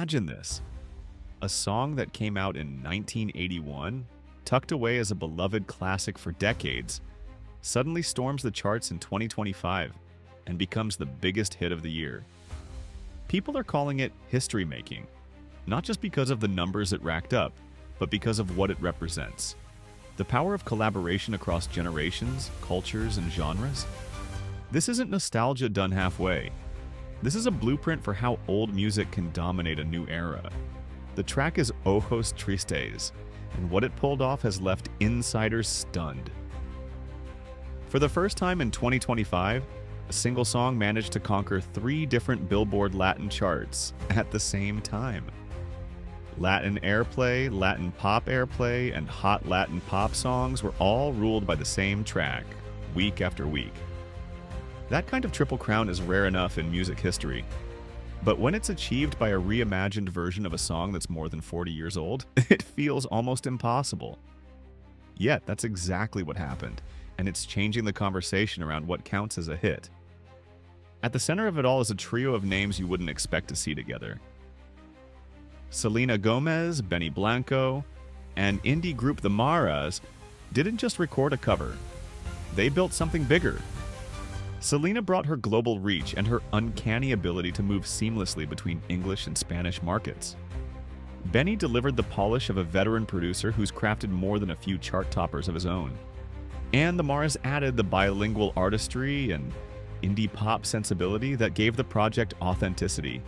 Imagine this. A song that came out in 1981, tucked away as a beloved classic for decades, suddenly storms the charts in 2025 and becomes the biggest hit of the year. People are calling it history-making, not just because of the numbers it racked up, but because of what it represents. The power of collaboration across generations, cultures, and genres. This isn't nostalgia done halfway. This is a blueprint for how old music can dominate a new era. The track is Ojos Tristes, and what it pulled off has left insiders stunned. For the first time in 2025, a single song managed to conquer 3 different Billboard Latin charts at the same time. Latin airplay, Latin pop airplay, and hot Latin pop songs were all ruled by the same track, week after week. That kind of triple crown is rare enough in music history. But when it's achieved by a reimagined version of a song that's more than 40 years old, it feels almost impossible. Yet, that's exactly what happened, and it's changing the conversation around what counts as a hit. At the center of it all is a trio of names you wouldn't expect to see together. Selena Gomez, Benny Blanco, and indie group The Maras didn't just record a cover. They built something bigger. Selena brought her global reach and her uncanny ability to move seamlessly between English and Spanish markets. Benny delivered the polish of a veteran producer who's crafted more than a few chart toppers of his own. And the Maras added the bilingual artistry and indie pop sensibility that gave the project authenticity.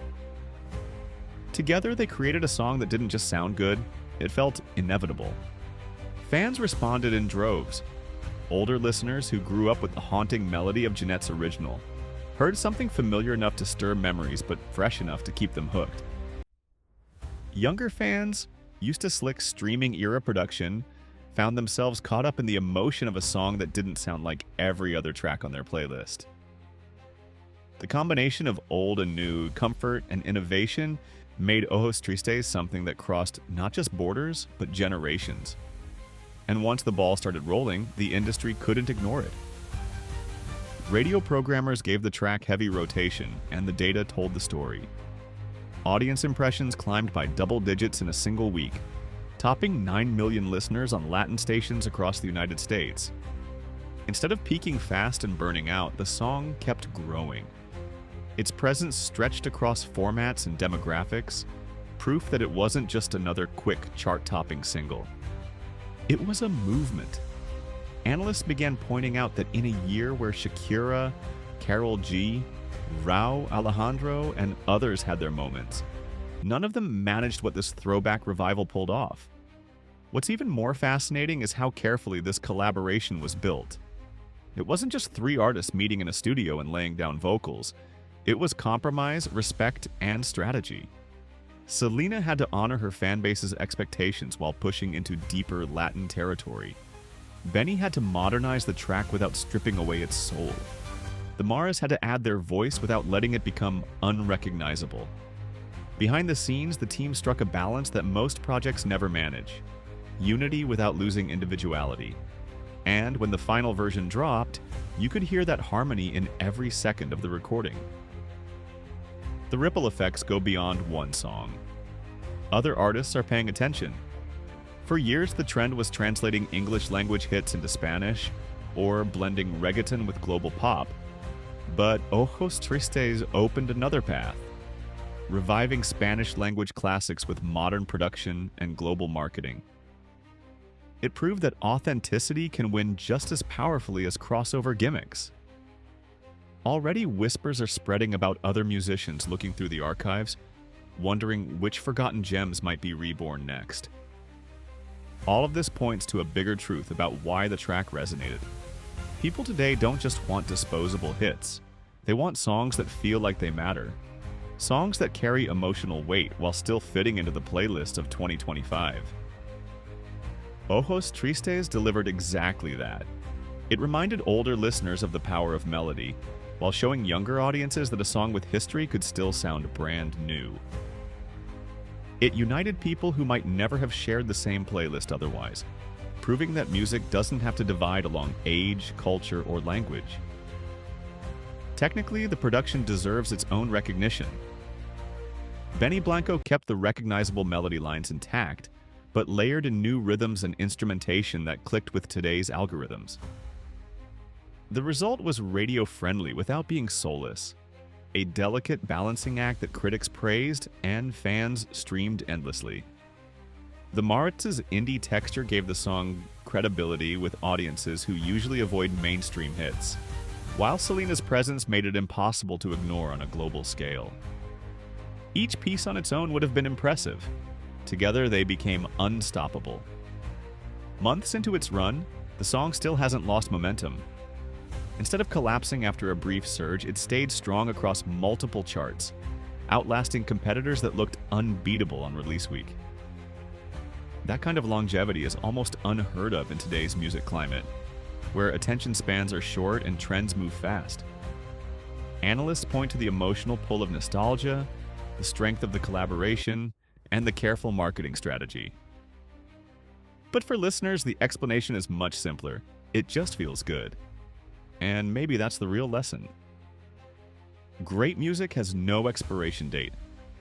Together, they created a song that didn't just sound good, it felt inevitable. Fans responded in droves. Older listeners who grew up with the haunting melody of Jeanette's original heard something familiar enough to stir memories but fresh enough to keep them hooked. Younger fans, used to slick streaming-era production, found themselves caught up in the emotion of a song that didn't sound like every other track on their playlist. The combination of old and new, comfort and innovation made Ojos Tristes something that crossed not just borders, but generations. And once the ball started rolling, the industry couldn't ignore it. Radio programmers gave the track heavy rotation, and the data told the story. Audience impressions climbed by double digits in a single week, topping 9 million listeners on Latin stations across the United States. Instead of peaking fast and burning out, the song kept growing. Its presence stretched across formats and demographics, proof that it wasn't just another quick chart-topping single. It was a movement. Analysts began pointing out that in a year where Shakira, Karol G, Rauw Alejandro, and others had their moments, none of them managed what this throwback revival pulled off. What's even more fascinating is how carefully this collaboration was built. It wasn't just 3 artists meeting in a studio and laying down vocals. It was compromise, respect, and strategy. Selena had to honor her fanbase's expectations while pushing into deeper Latin territory. Benny had to modernize the track without stripping away its soul. The Maras had to add their voice without letting it become unrecognizable. Behind the scenes, the team struck a balance that most projects never manage: unity without losing individuality. And when the final version dropped, you could hear that harmony in every second of the recording. The ripple effects go beyond one song. Other artists are paying attention. For years, the trend was translating English-language hits into Spanish or blending reggaeton with global pop. But Ojos Tristes opened another path, reviving Spanish-language classics with modern production and global marketing. It proved that authenticity can win just as powerfully as crossover gimmicks. Already, whispers are spreading about other musicians looking through the archives, wondering which forgotten gems might be reborn next. All of this points to a bigger truth about why the track resonated. People today don't just want disposable hits. They want songs that feel like they matter. Songs that carry emotional weight while still fitting into the playlist of 2025. Ojos Tristes delivered exactly that. It reminded older listeners of the power of melody, while showing younger audiences that a song with history could still sound brand new. It united people who might never have shared the same playlist otherwise, proving that music doesn't have to divide along age, culture, or language. Technically, the production deserves its own recognition. Benny Blanco kept the recognizable melody lines intact, but layered in new rhythms and instrumentation that clicked with today's algorithms. The result was radio-friendly without being soulless, a delicate balancing act that critics praised and fans streamed endlessly. The Maritz's indie texture gave the song credibility with audiences who usually avoid mainstream hits, while Selena's presence made it impossible to ignore on a global scale. Each piece on its own would have been impressive. Together, they became unstoppable. Months into its run, the song still hasn't lost momentum. Instead of collapsing after a brief surge, it stayed strong across multiple charts, outlasting competitors that looked unbeatable on release week. That kind of longevity is almost unheard of in today's music climate, where attention spans are short and trends move fast. Analysts point to the emotional pull of nostalgia, the strength of the collaboration, and the careful marketing strategy. But for listeners, the explanation is much simpler. It just feels good. And maybe that's the real lesson. Great music has no expiration date.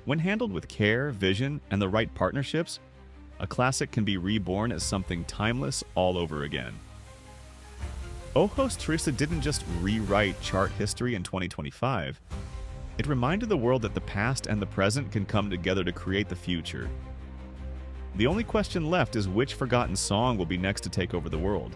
When handled with care, vision, and the right partnerships, a classic can be reborn as something timeless all over again. Ojos Tristes didn't just rewrite chart history in 2025. It reminded the world that the past and the present can come together to create the future. The only question left is which forgotten song will be next to take over the world.